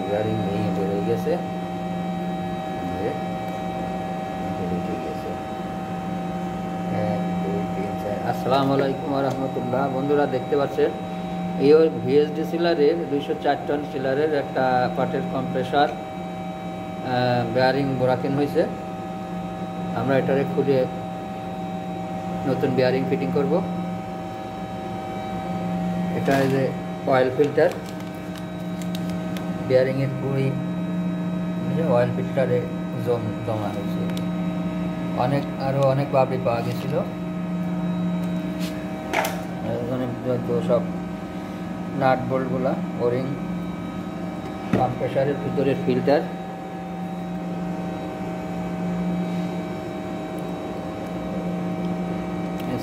Bearing ভেঙে বেরোয় গেছে। আসসালামু আলাইকুম রহমতুল্লাহ। বন্ধুরা দেখতে পাচ্ছেন এই ভিএসডি সিলারের 204 টন সিলারের একটা পাটের কম্প্রেসার বেয়ারিং বোরাকিন হয়েছে। আমরা এটারে খুলে নতুন বেয়ারিং ফিটিং করব। এটা যে অয়েল ফিল্টার, বেয়ারিংয়ের পুরি অয়েল ফিল্টারে জমা হয়েছে। আরও অনেক বাবরি পাওয়া গেছিল। সব নাট বোল্টগুলা, ওরিং, কম্প্রেসারের ভিতরের ফিল্টার,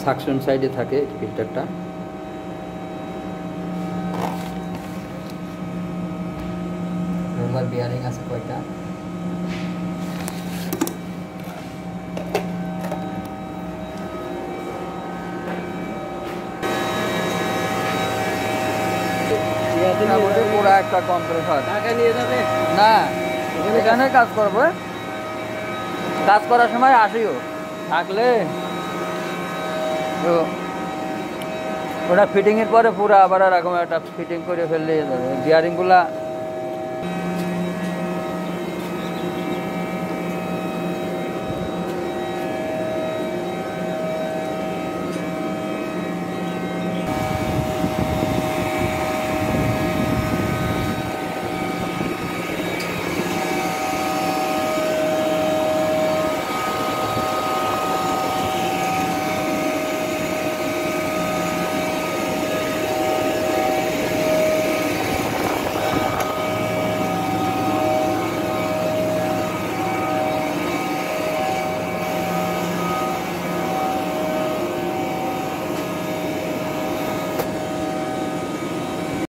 সাকশন সাইডে থাকে ফিল্টারটা। রোলার বিয়ারিং আছে কয়টা, পুরা একটা কম্প্রেসার নিয়ে যাবে না, এখানে কাজ করবো। কাজ করার সময় আসিও থাকলে তো ওটা ফিটিংয়ের পরে পুরো আবার এরকম একটা ফিটিং করে ফেললে যাবে। বিয়ারিংগুলা